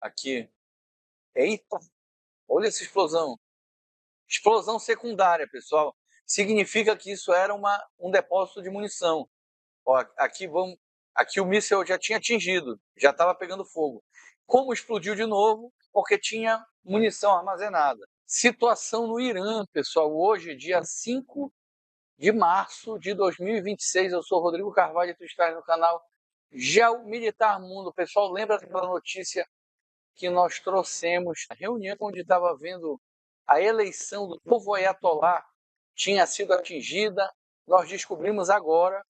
aqui. Eita, olha essa explosão. Explosão secundária, pessoal. Significa que isso era um depósito de munição. Ó, aqui o míssil já tinha atingido, já estava pegando fogo. Como explodiu de novo? Porque tinha munição armazenada. Situação no Irã, pessoal. Hoje, dia 5 de março de 2026. Eu sou Rodrigo Carvalho e tu estás no canal Geomilitar Mundo. Pessoal, lembra daquela notícia que nós trouxemos? A reunião onde estava havendo a eleição do novo Ayatollah tinha sido atingida. Nós descobrimos agora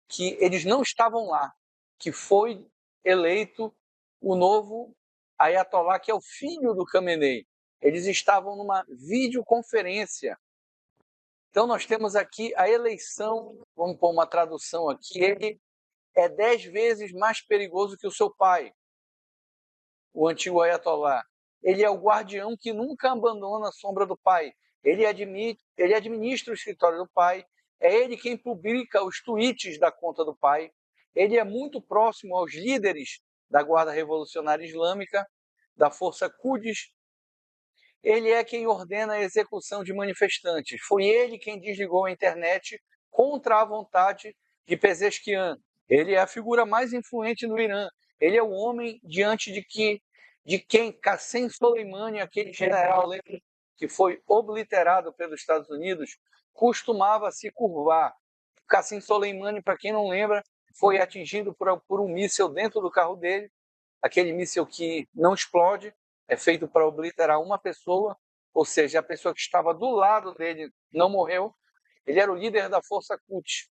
que eles não estavam lá, que foi eleito o novo Ayatollah, que é o filho do Khamenei. Eles estavam numa videoconferência. Então nós temos aqui a eleição, vamos pôr uma tradução aqui, ele é 10 vezes mais perigoso que o seu pai, o antigo Ayatollah. Ele é o guardião que nunca abandona a sombra do pai. Ele administra o escritório do pai, é ele quem publica os tweets da conta do pai. Ele é muito próximo aos líderes da Guarda Revolucionária Islâmica, da Força Quds. Ele é quem ordena a execução de manifestantes. Foi ele quem desligou a internet contra a vontade de Pezeshkian. Ele é a figura mais influente no Irã. Ele é o homem diante de quem Qassem Soleimani, aquele general que foi obliterado pelos Estados Unidos, costumava se curvar. Qassem Soleimani, para quem não lembra, foi atingido por um míssil dentro do carro dele, aquele míssil que não explode, é feito para obliterar uma pessoa, ou seja, a pessoa que estava do lado dele não morreu. Ele era o líder da Força Quds.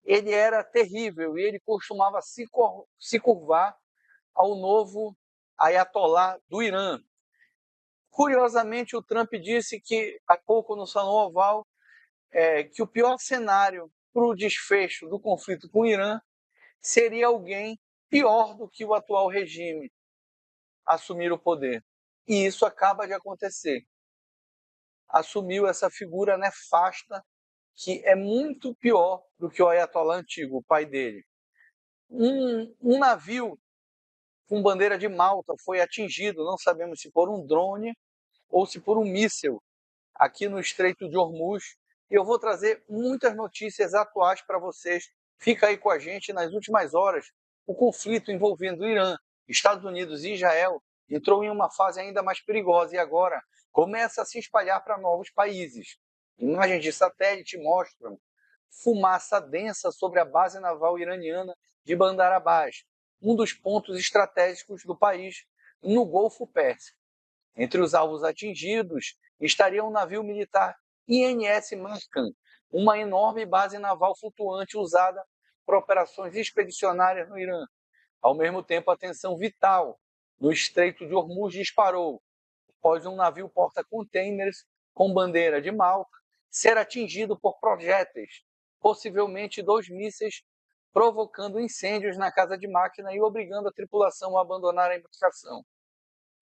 Ele era terrível e ele costumava se curvar ao novo Ayatollah do Irã. Curiosamente, o Trump disse que, há pouco no Salão Oval, que o pior cenário para o desfecho do conflito com o Irã seria alguém pior do que o atual regime assumir o poder. E isso acaba de acontecer. Assumiu essa figura nefasta que é muito pior do que o Ayatollah antigo, o pai dele. Um navio com bandeira de Malta foi atingido, não sabemos se por um drone ou se por um míssil, aqui no Estreito de Hormuz. E eu vou trazer muitas notícias atuais para vocês. Fica aí com a gente. Nas últimas horas, o conflito envolvendo o Irã, Estados Unidos e Israel entrou em uma fase ainda mais perigosa e agora começa a se espalhar para novos países. Imagens de satélite mostram fumaça densa sobre a base naval iraniana de Bandar Abbas, um dos pontos estratégicos do país no Golfo Pérsico. Entre os alvos atingidos estaria um navio militar INS Markan, uma enorme base naval flutuante usada para operações expedicionárias no Irã. Ao mesmo tempo, a tensão vital no Estreito de Hormuz disparou após um navio porta-containers com bandeira de Malta ser atingido por projéteis, possivelmente 2 mísseis, provocando incêndios na casa de máquina e obrigando a tripulação a abandonar a embarcação.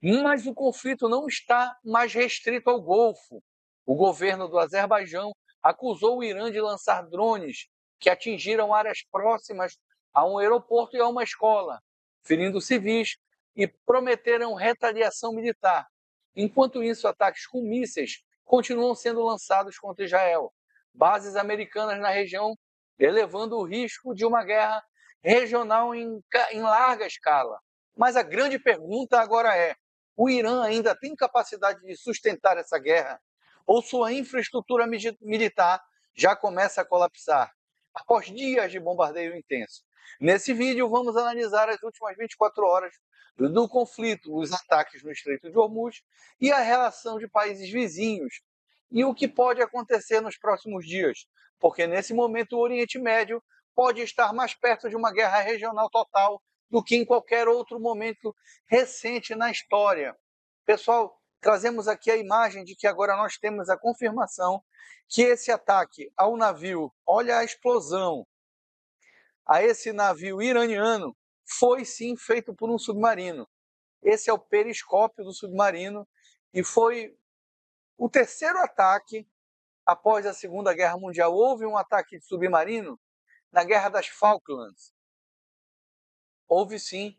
Mas o conflito não está mais restrito ao Golfo. O governo do Azerbaijão acusou o Irã de lançar drones que atingiram áreas próximas a um aeroporto e a uma escola, ferindo civis, e prometeram retaliação militar. Enquanto isso, ataques com mísseis continuam sendo lançados contra Israel. Bases americanas na região, elevando o risco de uma guerra regional em larga escala. Mas a grande pergunta agora é: o Irã ainda tem capacidade de sustentar essa guerra? Ou sua infraestrutura militar já começa a colapsar após dias de bombardeio intenso? Nesse vídeo, vamos analisar as últimas 24 horas do conflito, os ataques no Estreito de Hormuz e a relação de países vizinhos e o que pode acontecer nos próximos dias, porque nesse momento o Oriente Médio pode estar mais perto de uma guerra regional total do que em qualquer outro momento recente na história. Pessoal, trazemos aqui a imagem de que agora nós temos a confirmação que esse ataque ao navio, olha a explosão, a esse navio iraniano, foi sim feito por um submarino. Esse é o periscópio do submarino e foi o terceiro ataque após a Segunda Guerra Mundial. Houve um ataque de submarino na Guerra das Falklands. Houve sim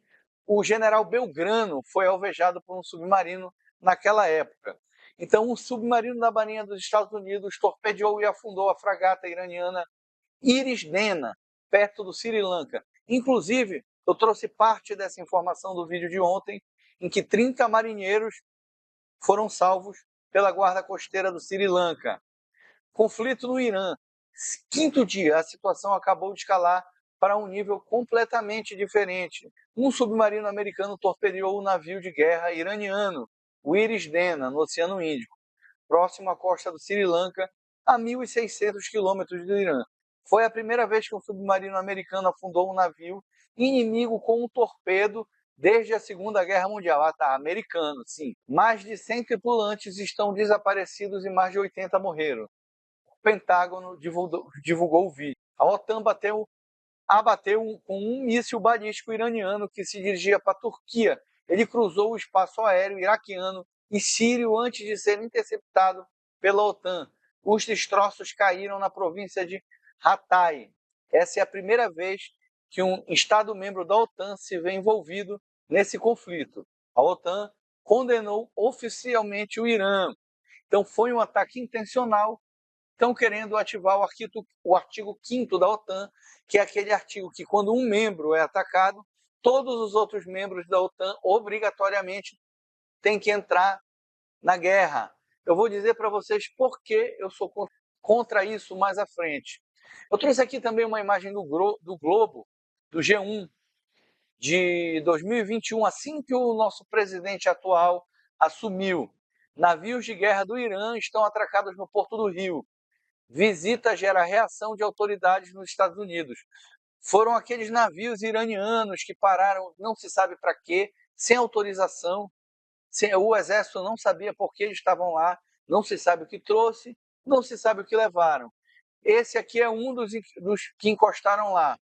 o general Belgrano foi alvejado por um submarino naquela época. Então, um submarino da Marinha dos Estados Unidos torpedeou e afundou a fragata iraniana Iris Dena, perto do Sri Lanka. Inclusive, eu trouxe parte dessa informação do vídeo de ontem, em que 30 marinheiros foram salvos pela guarda costeira do Sri Lanka. Conflito no Irã. Quinto dia, a situação acabou de escalar para um nível completamente diferente. Um submarino americano torpedeou o navio de guerra iraniano, o Iris Dena, no Oceano Índico, próximo à costa do Sri Lanka, a 1.600 quilômetros do Irã. Foi a primeira vez que um submarino americano afundou um navio inimigo com um torpedo desde a Segunda Guerra Mundial. Ah, tá, americano, sim. Mais de 100 tripulantes estão desaparecidos e mais de 80 morreram. O Pentágono divulgou o vídeo. A OTAN abateu com um míssil balístico iraniano que se dirigia para a Turquia. Ele cruzou o espaço aéreo iraquiano e sírio antes de ser interceptado pela OTAN. Os destroços caíram na província de Hatay. Essa é a primeira vez que um Estado-membro da OTAN se vê envolvido nesse conflito. A OTAN condenou oficialmente o Irã. Então foi um ataque intencional. Estão querendo ativar o artigo 5º da OTAN, que é aquele artigo que, quando um membro é atacado, todos os outros membros da OTAN, obrigatoriamente, têm que entrar na guerra. Eu vou dizer para vocês por que eu sou contra isso mais à frente. Eu trouxe aqui também uma imagem do Globo, do G1, de 2021, assim que o nosso presidente atual assumiu. Navios de guerra do Irã estão atracados no Porto do Rio. Visita gera reação de autoridades nos Estados Unidos. Foram aqueles navios iranianos que pararam, não se sabe para quê, sem autorização. O exército não sabia por que eles estavam lá, não se sabe o que trouxe, não se sabe o que levaram. Esse aqui é um dos que encostaram lá.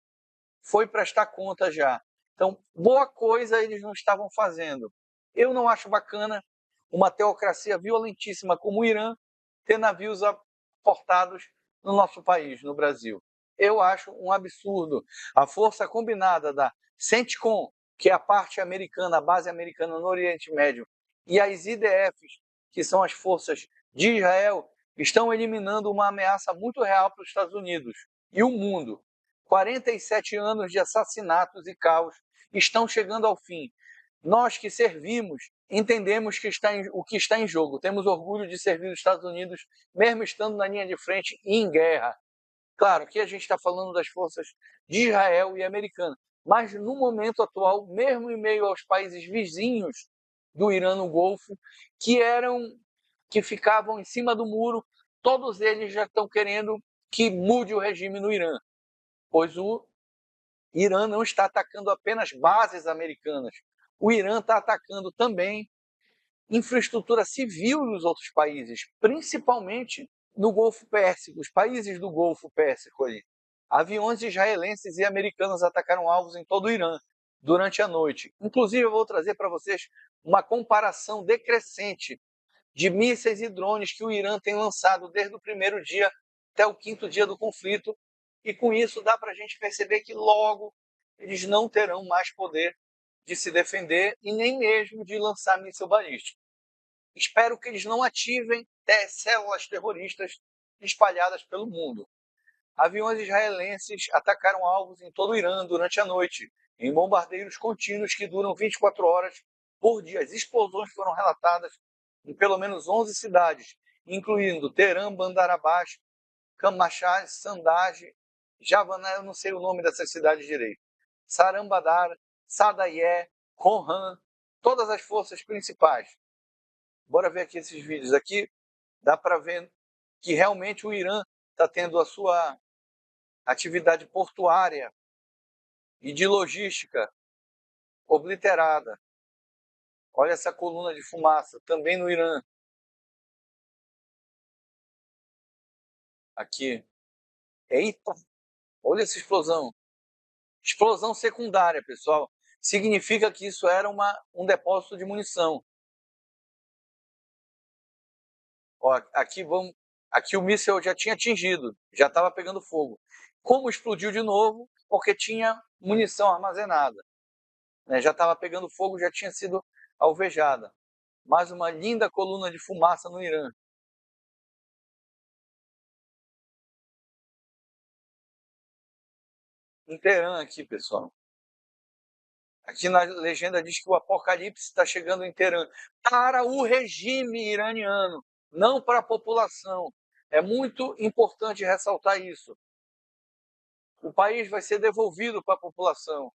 Foi prestar conta já. Então, boa coisa eles não estavam fazendo. Eu não acho bacana uma teocracia violentíssima como o Irã ter navios portados no nosso país, no Brasil. Eu acho um absurdo. A força combinada da CENTCOM, que é a parte americana, a base americana no Oriente Médio, e as IDFs, que são as forças de Israel, estão eliminando uma ameaça muito real para os Estados Unidos e o mundo. 47 anos de assassinatos e caos estão chegando ao fim. Nós que servimos entendemos o que está em jogo. Temos orgulho de servir os Estados Unidos, mesmo estando na linha de frente e em guerra. Claro que a gente está falando das forças de Israel e americanas, mas no momento atual, mesmo em meio aos países vizinhos do Irã no Golfo, que ficavam em cima do muro, todos eles já estão querendo que mude o regime no Irã, pois o Irã não está atacando apenas bases americanas. O Irã está atacando também infraestrutura civil nos outros países, principalmente no Golfo Pérsico, os países do Golfo Pérsico ali. Aviões israelenses e americanos atacaram alvos em todo o Irã durante a noite. Inclusive, eu vou trazer para vocês uma comparação decrescente de mísseis e drones que o Irã tem lançado desde o primeiro dia até o quinto dia do conflito, e com isso dá para a gente perceber que logo eles não terão mais poder de se defender e nem mesmo de lançar míssil balístico. Espero que eles não ativem células terroristas espalhadas pelo mundo. Aviões israelenses atacaram alvos em todo o Irã durante a noite, em bombardeios contínuos que duram 24 horas por dia. As explosões foram relatadas em pelo menos 11 cidades, incluindo Teherã, Bandar Abbas, Kamashar, Sandaj, Javanã, eu não sei o nome dessas cidades direito, Sarambadar, Sadaié, Rohan, todas as forças principais. Bora ver aqui esses vídeos aqui, dá para ver que realmente o Irã está tendo a sua atividade portuária e de logística obliterada. Olha essa coluna de fumaça, também no Irã. Aqui. Eita, olha essa explosão. Explosão secundária, pessoal. Significa que isso era um depósito de munição. Ó, aqui o míssil já tinha atingido, já estava pegando fogo. Como explodiu de novo? Porque tinha munição armazenada. né, já estava pegando fogo, já tinha sido alvejada. Mais uma linda coluna de fumaça no Irã. Em Teherã aqui, pessoal. Aqui na legenda diz que o apocalipse está chegando em Teherã para o regime iraniano, não para a população. É muito importante ressaltar isso. O país vai ser devolvido para a população.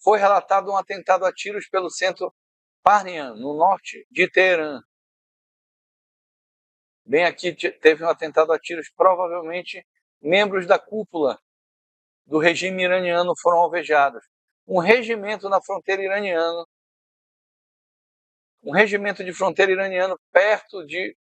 Foi relatado um atentado a tiros pelo centro Parnian, no norte de Teherã. Bem aqui teve um atentado a tiros, provavelmente membros da cúpula do regime iraniano foram alvejados. Um regimento na fronteira iraniana, um regimento de fronteira iraniano perto de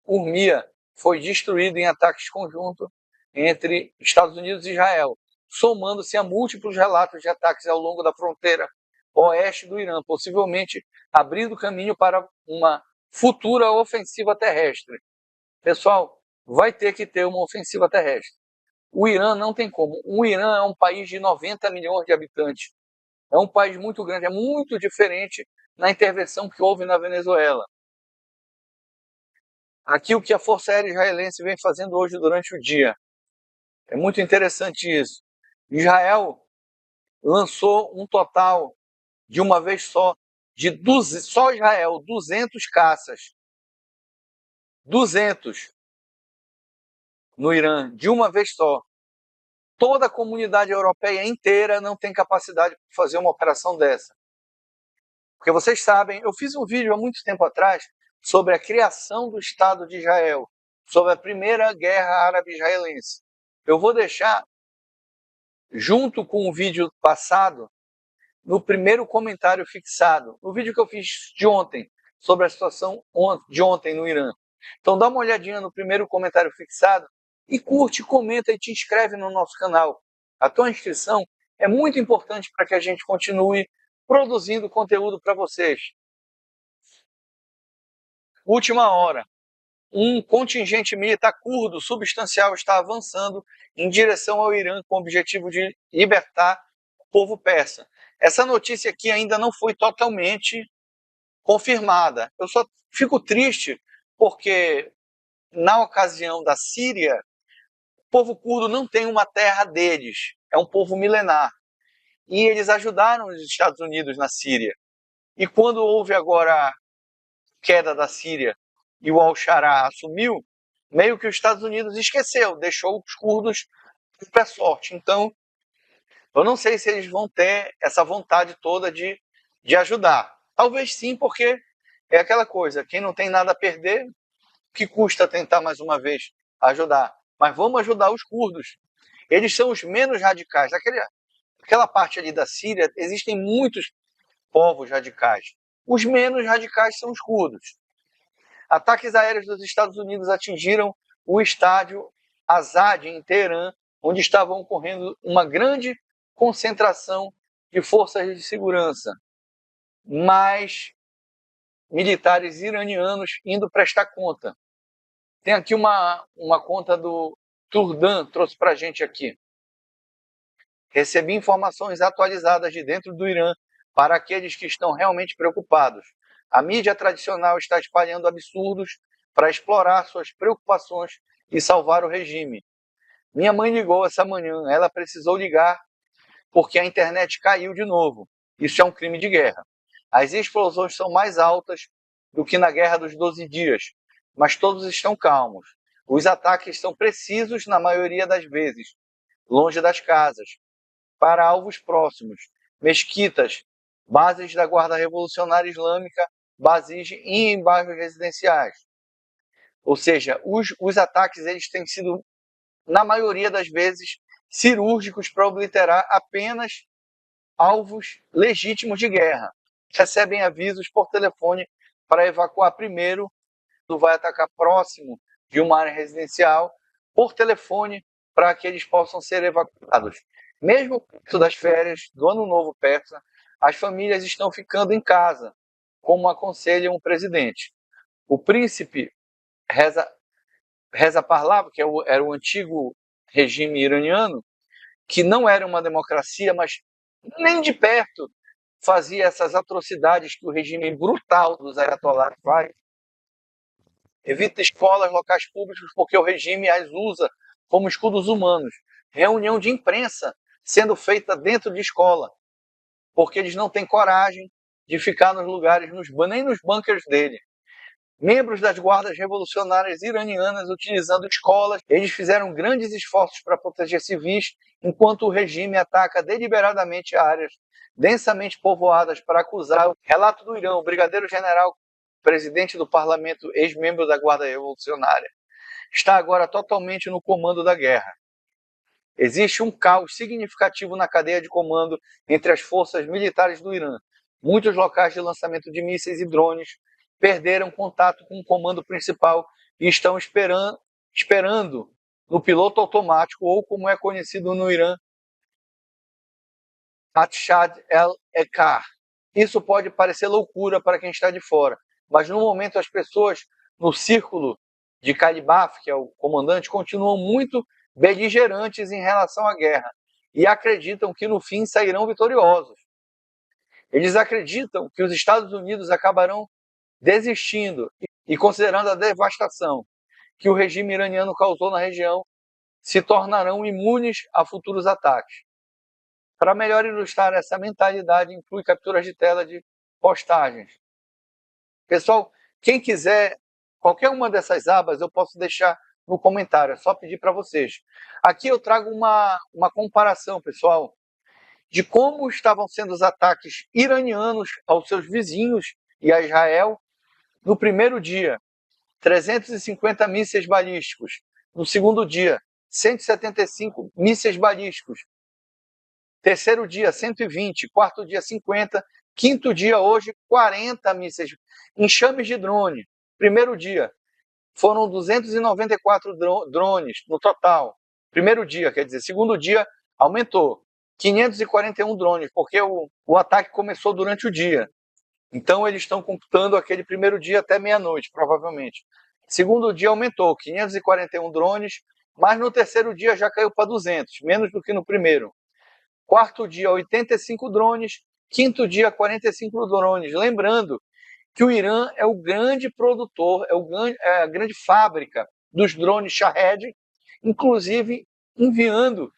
Urmia foi destruído em ataques conjuntos entre Estados Unidos e Israel, somando-se a múltiplos relatos de ataques ao longo da fronteira oeste do Irã, possivelmente abrindo caminho para uma futura ofensiva terrestre. Pessoal, vai ter que ter uma ofensiva terrestre. O Irã não tem como. O Irã é um país de 90 milhões de habitantes. É um país muito grande, é muito diferente na intervenção que houve na Venezuela. Aqui o que a Força Aérea Israelense vem fazendo hoje durante o dia. É muito interessante isso. Israel lançou um total de uma vez só, só Israel, 200 caças. 200 no Irã, de uma vez só. Toda a comunidade europeia inteira não tem capacidade para fazer uma operação dessa. Porque vocês sabem, eu fiz um vídeo há muito tempo atrás sobre a criação do Estado de Israel, sobre a primeira guerra árabe-israelense. Eu vou deixar, junto com o vídeo passado, no primeiro comentário fixado, no vídeo que eu fiz de ontem, sobre a situação de ontem no Irã. Então dá uma olhadinha no primeiro comentário fixado e curte, comenta e te inscreve no nosso canal. A tua inscrição é muito importante para que a gente continue produzindo conteúdo para vocês. Última hora. Um contingente militar curdo substancial está avançando em direção ao Irã com o objetivo de libertar o povo persa. Essa notícia aqui ainda não foi totalmente confirmada. Eu só fico triste porque, na ocasião da Síria, o povo curdo não tem uma terra deles, é um povo milenar. E eles ajudaram os Estados Unidos na Síria. E quando houve agora a queda da Síria e o Al-Sharaa assumiu, meio que os Estados Unidos esqueceu, deixou os curdos para sorte. Então, eu não sei se eles vão ter essa vontade toda de ajudar. Talvez sim, porque é aquela coisa, quem não tem nada a perder, que custa tentar mais uma vez ajudar? Mas vamos ajudar os curdos. Eles são os menos radicais. Aquela parte ali da Síria, existem muitos povos radicais. Os menos radicais são os curdos. Ataques aéreos dos Estados Unidos atingiram o estádio Azad, em Teherã, onde estavam ocorrendo uma grande concentração de forças de segurança. Mas militares iranianos indo prestar conta. Tem aqui uma conta do Turdan, trouxe para a gente aqui. Recebi informações atualizadas de dentro do Irã para aqueles que estão realmente preocupados. A mídia tradicional está espalhando absurdos para explorar suas preocupações e salvar o regime. Minha mãe ligou essa manhã, ela precisou ligar porque a internet caiu de novo. Isso é um crime de guerra. As explosões são mais altas do que na Guerra dos 12 Dias, mas todos estão calmos. Os ataques são precisos na maioria das vezes, longe das casas, para alvos próximos, mesquitas, bases da Guarda Revolucionária Islâmica, Basij e em bairros residenciais. Ou seja, os ataques eles têm sido, na maioria das vezes, cirúrgicos para obliterar apenas alvos legítimos de guerra. Recebem avisos por telefone para evacuar primeiro, vai atacar próximo de uma área residencial, por telefone, para que eles possam ser evacuados. Mesmo perto das férias, do Ano Novo persa, as famílias estão ficando em casa, como aconselha um presidente. O príncipe Reza Pahlavi, que era o antigo regime iraniano, que não era uma democracia, mas nem de perto fazia essas atrocidades que o regime brutal dos ayatollahs faz. Evita escolas, locais públicos, porque o regime as usa como escudos humanos. Reunião de imprensa sendo feita dentro de escola, porque eles não têm coragem de ficar nos lugares, nem nos bunkers dele. Membros das guardas revolucionárias iranianas utilizando escolas, eles fizeram grandes esforços para proteger civis, enquanto o regime ataca deliberadamente áreas densamente povoadas para acusar. Relato do Irã, o brigadeiro-general, presidente do parlamento, ex-membro da guarda revolucionária, está agora totalmente no comando da guerra. Existe um caos significativo na cadeia de comando entre as forças militares do Irã. Muitos locais de lançamento de mísseis e drones perderam contato com o comando principal e estão esperando no piloto automático, ou como é conhecido no Irã, Atshad el-Ekar. Isso pode parecer loucura para quem está de fora, mas no momento as pessoas no círculo de Kalibaf, que é o comandante, continuam muito beligerantes em relação à guerra e acreditam que no fim sairão vitoriosos. Eles acreditam que os Estados Unidos acabarão desistindo e, considerando a devastação que o regime iraniano causou na região, se tornarão imunes a futuros ataques. Para melhor ilustrar essa mentalidade, inclui capturas de tela de postagens. Pessoal, quem quiser, qualquer uma dessas abas eu posso deixar no comentário, é só pedir para vocês. Aqui eu trago uma comparação, pessoal, de como estavam sendo os ataques iranianos aos seus vizinhos e a Israel no primeiro dia. 350 mísseis balísticos. No segundo dia, 175 mísseis balísticos. Terceiro dia, 120. Quarto dia, 50. Quinto dia, hoje, 40 mísseis. Enxames de drone. Primeiro dia, foram 294 drones no total. Primeiro dia, quer dizer. Segundo dia, aumentou. 541 drones, porque o ataque começou durante o dia. Então, eles estão computando aquele primeiro dia até meia-noite, provavelmente. Segundo dia aumentou, 541 drones, mas no terceiro dia já caiu para 200, menos do que no primeiro. Quarto dia, 85 drones. Quinto dia, 45 drones. Lembrando que o Irã é o grande produtor, é a grande fábrica dos drones Shahed, inclusive enviando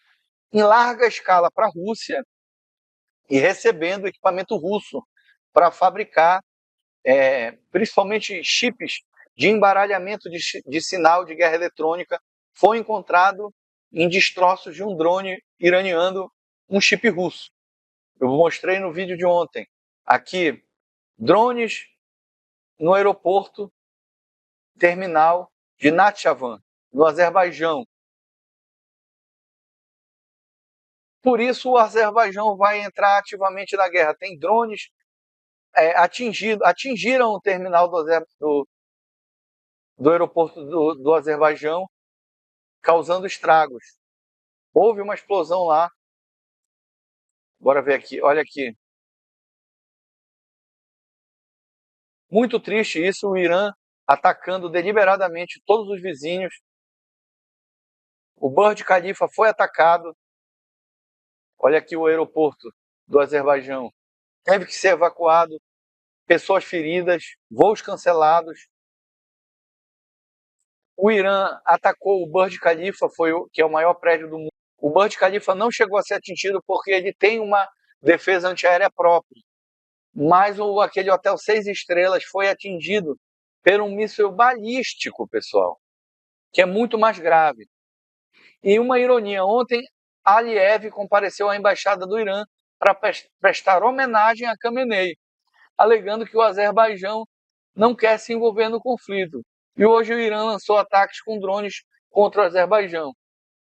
em larga escala para a Rússia e recebendo equipamento russo para fabricar, principalmente chips de embaralhamento de sinal de guerra eletrônica. Foi encontrado em destroços de um drone iraniano um chip russo. Eu mostrei no vídeo de ontem. Aqui, drones no aeroporto terminal de Nakhchivan, no Azerbaijão. Por isso, o Azerbaijão vai entrar ativamente na guerra. Tem drones atingiram o terminal do aeroporto do Azerbaijão, causando estragos. Houve uma explosão lá. Bora ver aqui, olha aqui. Muito triste isso, o Irã atacando deliberadamente todos os vizinhos. O Burj Khalifa foi atacado. Olha aqui o aeroporto do Azerbaijão. Teve que ser evacuado. Pessoas feridas, voos cancelados. O Irã atacou o Burj Khalifa, que é o maior prédio do mundo. O Burj Khalifa não chegou a ser atingido porque ele tem uma defesa antiaérea própria. Mas aquele hotel 6 estrelas foi atingido por um míssil balístico, pessoal, que é muito mais grave. E uma ironia, ontem Aliyev compareceu à embaixada do Irã para prestar homenagem a Khamenei, alegando que o Azerbaijão não quer se envolver no conflito. E hoje o Irã lançou ataques com drones contra o Azerbaijão.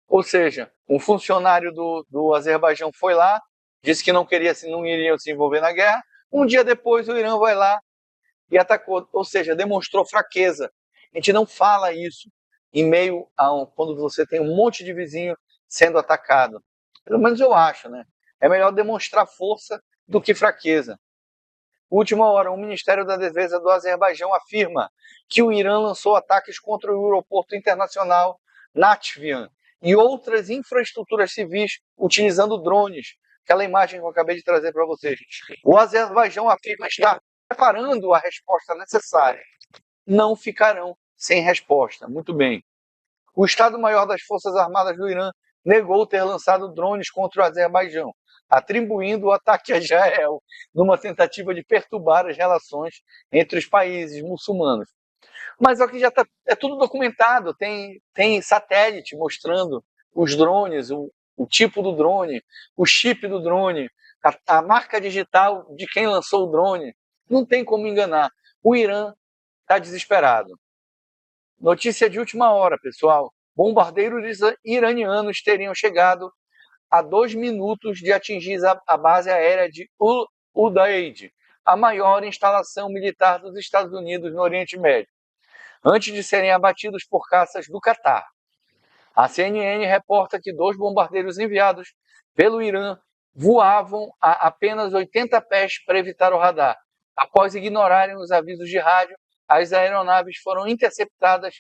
Ou seja, um funcionário do Azerbaijão foi lá, disse que não iriam se envolver na guerra. Um dia depois o Irã vai lá e atacou, ou seja, demonstrou fraqueza. A gente não fala isso em meio a quando você tem um monte de vizinho sendo atacado. Pelo menos eu acho, né? É melhor demonstrar força do que fraqueza. Última hora, o Ministério da Defesa do Azerbaijão afirma que o Irã lançou ataques contra o aeroporto internacional Nakhchivan e outras infraestruturas civis utilizando drones, aquela imagem que eu acabei de trazer para vocês. O Azerbaijão afirma estar preparando a resposta necessária. Não ficarão sem resposta. Muito bem. O Estado-Maior das Forças Armadas do Irã negou ter lançado drones contra o Azerbaijão, atribuindo o ataque a Israel numa tentativa de perturbar as relações entre os países muçulmanos. Mas aqui já é tudo documentado, tem satélite mostrando os drones, o tipo do drone, o chip do drone, a marca digital de quem lançou o drone. Não tem como enganar. O Irã está desesperado. Notícia de última hora, pessoal. Bombardeiros iranianos teriam chegado a 2 minutos de atingir a base aérea de Udeid, a maior instalação militar dos Estados Unidos no Oriente Médio, antes de serem abatidos por caças do Catar. A CNN reporta que 2 bombardeiros enviados pelo Irã voavam a apenas 80 pés para evitar o radar. Após ignorarem os avisos de rádio, as aeronaves foram interceptadas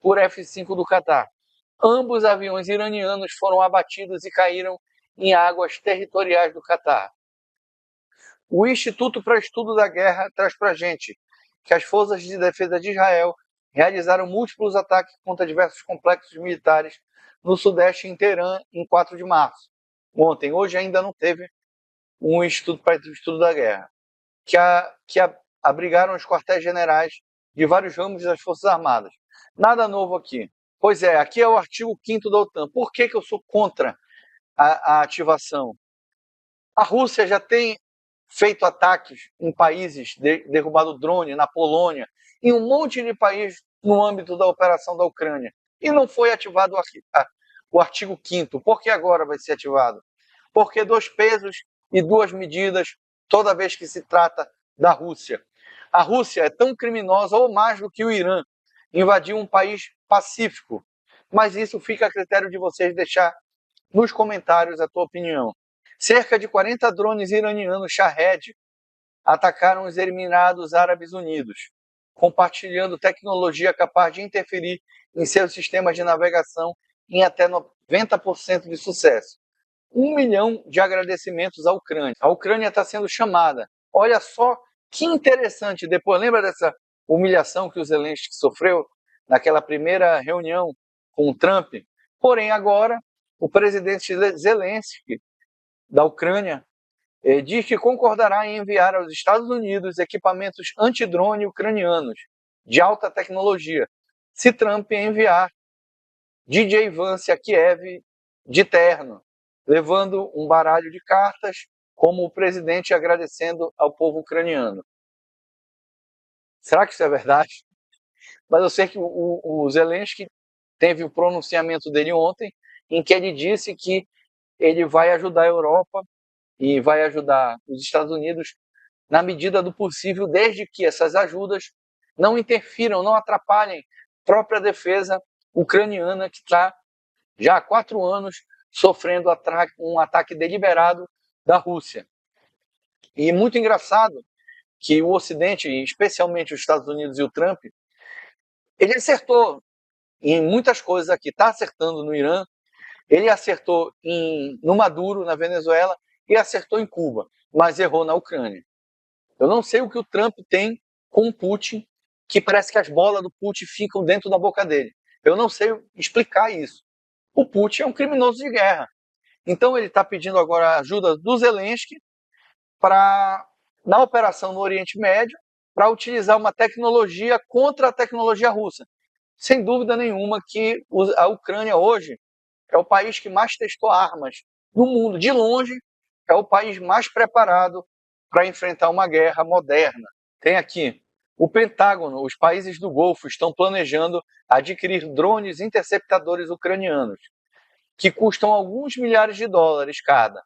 por F-5 do Catar. Ambos aviões iranianos foram abatidos e caíram em águas territoriais do Catar. O Instituto para Estudo da Guerra traz para a gente que as forças de defesa de Israel realizaram múltiplos ataques contra diversos complexos militares no sudeste em Teherã em 4 de março. Ontem, hoje ainda não teve um Instituto para o Estudo da Guerra, que abrigaram os quartéis generais de vários ramos das Forças Armadas. Nada novo aqui. Pois é, aqui é o artigo 5º da OTAN. Por que eu sou contra a ativação? A Rússia já tem feito ataques em países, derrubado drone na Polônia, em um monte de países no âmbito da operação da Ucrânia. E não foi ativado o artigo 5º. Por que agora vai ser ativado? Porque 2 pesos e 2 medidas toda vez que se trata da Rússia. A Rússia é tão criminosa ou mais do que o Irã. Invadiu um país pacífico. Mas isso fica a critério de vocês deixar nos comentários a tua opinião. Cerca de 40 drones iranianos Shahed atacaram os Emirados Árabes Unidos, compartilhando tecnologia capaz de interferir em seus sistemas de navegação em até 90% de sucesso. 1 milhão de agradecimentos à Ucrânia. A Ucrânia está sendo chamada. Olha só que interessante. Depois, lembra dessa humilhação que o Zelensky sofreu naquela primeira reunião com o Trump? Porém, agora, o presidente Zelensky da Ucrânia diz que concordará em enviar aos Estados Unidos equipamentos antidrone ucranianos de alta tecnologia, se Trump enviar DJ Vance a Kiev de terno, levando um baralho de cartas, como o presidente agradecendo ao povo ucraniano. Será que isso é verdade? Mas eu sei que o Zelensky teve o pronunciamento dele ontem, em que ele disse que ele vai ajudar a Europa e vai ajudar os Estados Unidos na medida do possível, desde que essas ajudas não interfiram, não atrapalhem a própria defesa ucraniana, que está já há 4 anos sofrendo um ataque deliberado da Rússia. E muito engraçado que o Ocidente, especialmente os Estados Unidos e o Trump, ele acertou em muitas coisas aqui, está acertando no Irã, ele acertou no Maduro, na Venezuela, e acertou em Cuba, mas errou na Ucrânia. Eu não sei o que o Trump tem com o Putin, que parece que as bolas do Putin ficam dentro da boca dele. Eu não sei explicar isso. O Putin é um criminoso de guerra. Então ele está pedindo agora a ajuda do Zelensky na operação no Oriente Médio, para utilizar uma tecnologia contra a tecnologia russa. Sem dúvida nenhuma que a Ucrânia hoje é o país que mais testou armas no mundo. De longe, é o país mais preparado para enfrentar uma guerra moderna. Tem aqui o Pentágono, os países do Golfo estão planejando adquirir drones interceptadores ucranianos, que custam alguns milhares de dólares cada,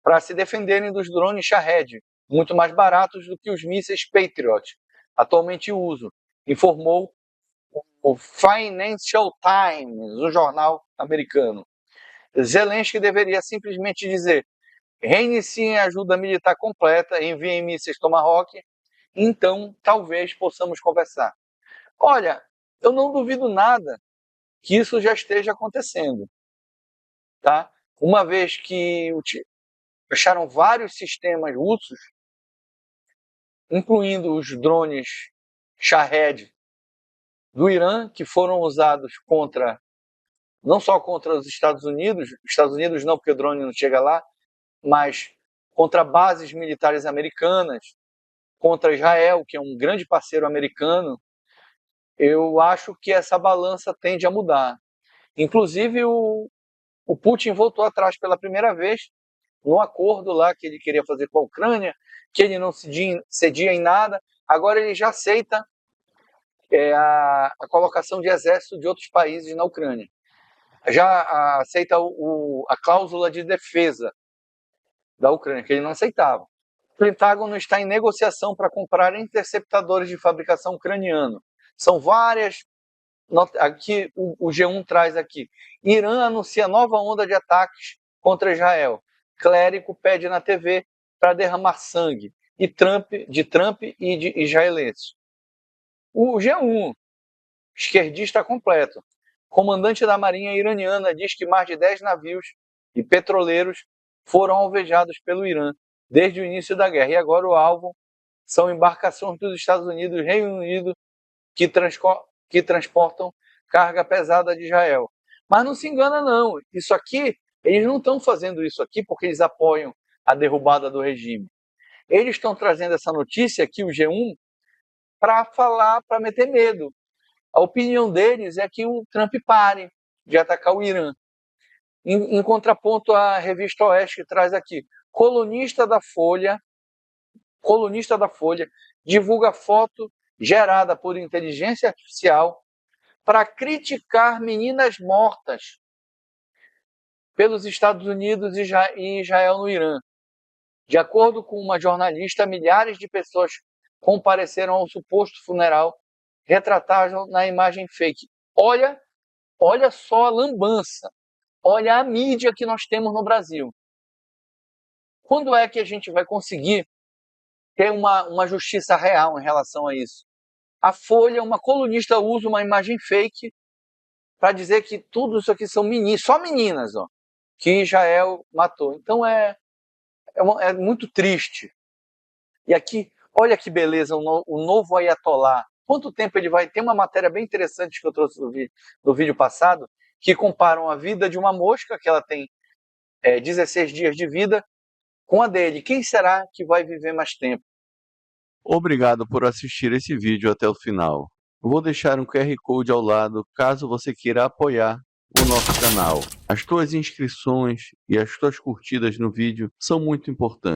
para se defenderem dos drones Shahed, muito mais baratos do que os mísseis Patriot, atualmente em uso, informou o Financial Times, um jornal americano. Zelensky deveria simplesmente dizer: reiniciem a ajuda militar completa, enviem mísseis Tomahawk, então talvez possamos conversar. Olha, eu não duvido nada que isso já esteja acontecendo, tá? Uma vez que acharam vários sistemas russos, incluindo os drones Shahed do Irã, que foram usados não só contra os Estados Unidos não, porque o drone não chega lá, mas contra bases militares americanas, contra Israel, que é um grande parceiro americano. Eu acho que essa balança tende a mudar. Inclusive, o Putin voltou atrás pela primeira vez no acordo lá que ele queria fazer com a Ucrânia, que ele não cedia em nada. Agora ele já aceita a colocação de exército de outros países na Ucrânia. Já aceita a cláusula de defesa da Ucrânia, que ele não aceitava. O Pentágono está em negociação para comprar interceptadores de fabricação ucraniana. São várias. Aqui o G1 traz aqui. Irã anuncia nova onda de ataques contra Israel. Clérigo pede na TV para derramar sangue de Trump e de israelenses. O G1, esquerdista completo. Comandante da Marinha iraniana diz que mais de 10 navios e petroleiros foram alvejados pelo Irã desde o início da guerra. E agora o alvo são embarcações dos Estados Unidos e Reino Unido que transportam carga pesada de Israel. Mas não se engana não, isso aqui, eles não estão fazendo isso aqui porque eles apoiam a derrubada do regime. Eles estão trazendo essa notícia aqui, o G1, para falar, para meter medo. A opinião deles é que o Trump pare de atacar o Irã. Em contraponto à revista Oeste, que traz aqui, colunista da Folha divulga foto gerada por inteligência artificial para criticar meninas mortas pelos Estados Unidos e Israel no Irã. De acordo com uma jornalista, milhares de pessoas compareceram ao suposto funeral retratado na imagem fake. Olha só a lambança, olha a mídia que nós temos no Brasil. Quando é que a gente vai conseguir ter uma justiça real em relação a isso? A Folha, uma colunista usa uma imagem fake para dizer que tudo isso aqui são meninas, só meninas, que Israel matou. Então é muito triste. E aqui, olha que beleza, o novo Ayatollah. Quanto tempo ele vai... Tem uma matéria bem interessante que eu trouxe no vídeo passado, que comparam a vida de uma mosca, que ela tem 16 dias de vida, com a dele. Quem será que vai viver mais tempo? Obrigado por assistir esse vídeo até o final. Vou deixar um QR Code ao lado caso você queira apoiar o nosso canal. As tuas inscrições e as tuas curtidas no vídeo são muito importantes.